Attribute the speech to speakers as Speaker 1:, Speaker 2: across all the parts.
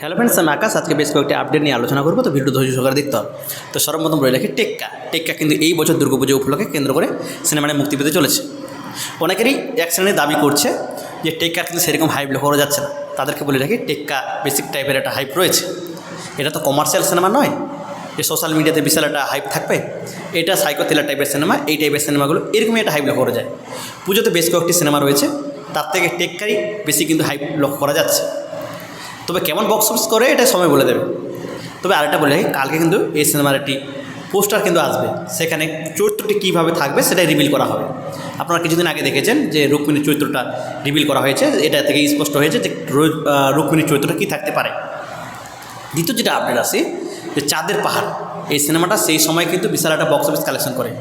Speaker 1: Hello friends, আমি আকাশ। আজকে বেশ কয়েকটি আপডেট নিয়ে আলোচনা করবো, তো ভিডিও ধৈর্য সহকারে দেখতে হবে। তো সর্বপ্রথম রয়ে রাখি টেক্কা কিন্তু এই বছর দুর্গাপুজো উপলক্ষে কেন্দ্র করে সিনেমাটা মুক্তি পেতে চলেছে। অনেকেরই এক শ্রেণীর দাবি করছে যে টেক্কার কিন্তু সেরকম হাইপ লক্ষ্য করা যাচ্ছে না। তাদেরকে বলে রাখি, টেক্কা বেসিক টাইপের একটা হাইপ রয়েছে। এটা তো কমার্শিয়াল সিনেমা নয় যে সোশ্যাল মিডিয়াতে বিশাল একটা হাইপ থাকবে। এটা সাইকো থ্রিলার টাইপের সিনেমা। এই টাইপের সিনেমাগুলো এরকমই একটা হাইপ লক্ষ্য করা যায়। পুজোতে বেশ কয়েকটি সিনেমা রয়েছে, তার থেকে টেক্কারই বেশি কিন্তু হাইপ লক্ষ্য করা যাচ্ছে। তবে কেমন বক্স অফিস করে এটা সময় বলে দেবে। তবে আরেকটা বলে রাখি, কালকে কিন্তু এই সিনেমার একটি পোস্টার কিন্তু আসবে, সেখানে চরিত্রটি কীভাবে থাকবে সেটাই রিভিল করা হবে। আপনারা কিছুদিন আগে দেখেছেন যে রুক্মিণীর চরিত্রটা রিভিল করা হয়েছে। এটা থেকে স্পষ্ট হয়েছে যে রুক্মিণীর চরিত্রটা কী থাকতে পারে। দ্বিতীয় যেটা আপডেট আসে যে চাঁদের পাহাড়, এই সিনেমাটা সেই সময় কিন্তু বিশাল একটা বক্স অফিস কালেকশন করে।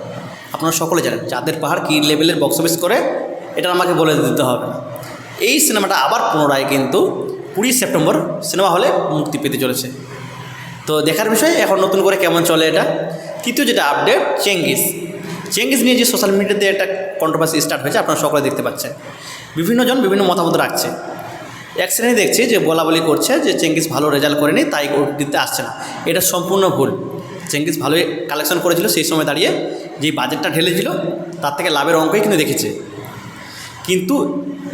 Speaker 1: আপনারা সকলে জানেন চাঁদের পাহাড় কী লেভেলের বক্স অফিস করে, এটা আমাকে বলে দিতে হবে না। এই সিনেমাটা আবার পুনরায় কিন্তু 20 সেপ্টেম্বর সিনেমা হলে মুক্তি পেতে চলেছে। তো দেখার বিষয় এখন নতুন করে কেমন চলে এটা। তৃতীয় যেটা আপডেট, চেঙ্গিস নিয়ে যে সোশ্যাল মিডিয়াতে একটা কন্ট্রোভার্সি স্টার্ট হয়েছে, আপনারা সকলে দেখতে পাচ্ছেন। বিভিন্নজন বিভিন্ন মতামত রাখছে। এক শ্রেণী দেখছি যে বলাবলি করছে যে চেঙ্গিস ভালো রেজাল্ট করেনি, তাই দিতে আসছে না। এটা সম্পূর্ণ ভুল। চেঙ্গিস ভালোই কালেকশন করেছিল, সেই সময় দাঁড়িয়ে যেই বাজেটটা ঢেলেছিল তার থেকে লাভের অঙ্কই কিন্তু দেখেছে। কিন্তু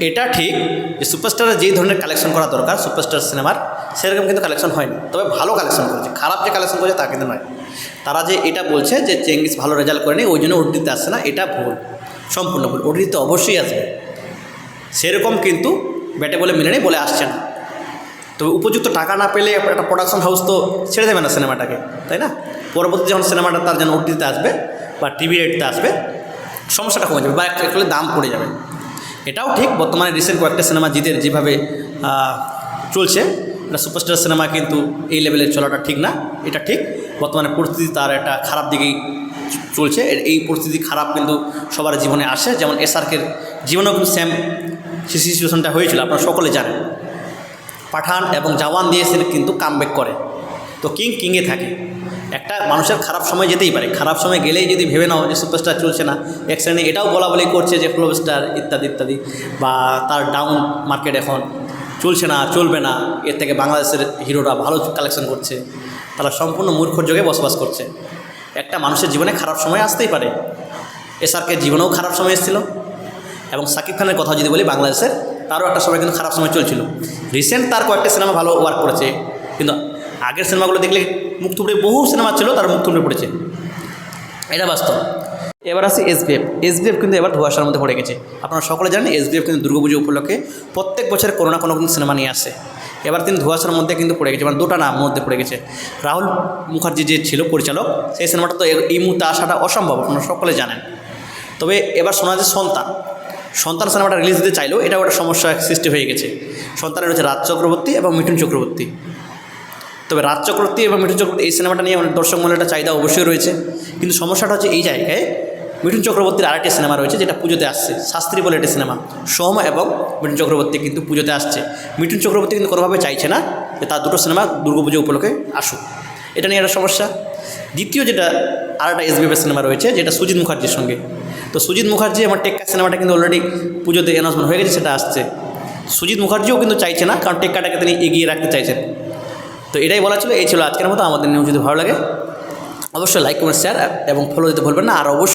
Speaker 1: এটা ঠিক যে সুপারস্টারের যেই ধরনের কালেকশন করা দরকার সুপারস্টার সিনেমার, সেরকম কিন্তু কালেকশন হয়নি। তবে ভালো কালেকশন করেছে, খারাপ যে কালেকশন করেছে তা কিন্তু নয়। তারা যে এটা বলছে যে চেঙ্গিস ভালো রেজাল্ট করেনি ওই জন্য ওটিটিতে আসছে না, এটা ভুল, সম্পূর্ণ ভুল। ওটিটিতে অবশ্যই আসবে, সেরকম কিন্তু ব্যাটে বলে মিলে নেই বলে আসছে না। তবে উপযুক্ত টাকা না পেলে একটা প্রোডাকশন হাউস তো ছেড়ে দেবে না সিনেমাটাকে, তাই না? পরবর্তী যখন সিনেমাটা তার যেন ওটিটিতে আসবে বা টিভি রেটতে আসবে, সমস্যাটা কমে যাবে বা একটু দাম পড়ে যাবে। এটাও ঠিক, বর্তমানে রিসেন্ট কয়েকটা সিনেমা জিতের যেভাবে চলছে, এটা সুপারস্টার সিনেমা কিন্তু এই লেভেলের চলাটা ঠিক না। এটা ঠিক, বর্তমানে পরিস্থিতি তার একটা খারাপ দিকেই চলছে। এই পরিস্থিতি খারাপ কিন্তু সবার জীবনে আসে, যেমন এসআরকের জীবনেও কিন্তু সেম সিচুয়েশনটা হয়েছিল, আপনারা সকলে জানেন। পাঠান এবং জওয়ান দিয়ে সে কিন্তু কামব্যাক করে, তো কিংয়ে থাকে। একটা মানুষের খারাপ সময় যেতেই পারে, খারাপ সময় গেলেই যদি ভেবে নাও যে সুপারস্টার চলছে না, এক শ্রেণী এটাও বলাবলি করছে যে ফ্লপ স্টার ইত্যাদি ইত্যাদি, বা তার ডাউন মার্কেট এখন চলছে না, চলবে না, এর থেকে বাংলাদেশের হিরোরা ভালো কালেকশন করছে, তারা সম্পূর্ণ মূর্খর যোগে বসবাস করছে। একটা মানুষের জীবনে খারাপ সময় আসতেই পারে। এসআরকে জীবনেও খারাপ সময় এসেছিল। এবং সাকিব খানের কথা যদি বলি, বাংলাদেশের তারও একটা সময় কিন্তু খারাপ সময় চলছিল। রিসেন্ট তার কয়েকটা সিনেমা ভালো ওয়ার্ক করেছে, কিন্তু আগের সিনেমাগুলো দেখলে মুখ থুবড়ে, বহু সিনেমা ছিল তার মুখ থুবড়ে পড়েছে, এটা বাস্তব। এবার আসি এসবিএফ কিন্তু এবার ধোঁয়াশার মধ্যে পড়ে গেছে। আপনারা সকলে জানেন এসবিএফ কিন্তু দুর্গাপুজো উপলক্ষে প্রত্যেক বছর কোনো না কোনো কিন্তু সিনেমা নিয়ে আসে। এবার তিনি ধোঁয়াশার মধ্যে কিন্তু পড়ে গেছে, মানে দুটা নাম মধ্যে পড়ে গেছে। রাহুল মুখার্জি যে ছিল পরিচালক, সেই সিনেমাটা তো এই মুহূর্তে আসাটা অসম্ভব, আপনারা সকলে জানেন। তবে এবার শোনা যায় সন্তান সিনেমাটা রিলিজ দিতে চাইলেও এটা একটা সমস্যা সৃষ্টি হয়ে গেছে। সন্তানের রয়েছে রাজ চক্রবর্তী এবং মিঠুন চক্রবর্তী। তবে রাজ চক্রবর্তী এবং মিঠুন চক্রবর্তী এই সিনেমাটা নিয়ে অনেক দর্শক মহলের একটা চাহিদা অবশ্যই রয়েছে। কিন্তু সমস্যাটা হচ্ছে এই জায়গায়, মিঠুন চক্রবর্তীর আরেকটি সিনেমা রয়েছে যেটা পুজোতে আসছে, শাস্ত্রী বলে একটি সিনেমা। সোম এবং মিঠুন চক্রবর্তী কিন্তু পুজোতে আসছে। মিঠুন চক্রবর্তী কিন্তু কোনোভাবে চাইছে না যে তার দুটো সিনেমা দুর্গাপুজো উপলক্ষে আসুক, এটা নিয়ে একটা সমস্যা। দ্বিতীয় যেটা আরেকটা এসবিএফের সিনেমা রয়েছে যেটা সুজিত মুখার্জির সঙ্গে। তো সুজিত মুখার্জি আমার টেক্কা সিনেমাটা কিন্তু অলরেডি পুজোতে অ্যানাউন্সমেন্ট হয়ে গেছে, সেটা আসছে। সুজিত মুখার্জিও কিন্তু চাইছে না, কারণ টেক্কাটাকে তিনি এগিয়ে রাখতে চাইছেন। তো এটাই বলা ছিল। এই ছিল আজকের মতো। আমাদের নিউজ যদি ভালো লাগে অবশ্যই লাইক কমেন্ট শেয়ার এবং ফলো দিতে ভুলবেন না। আর অবশ্যই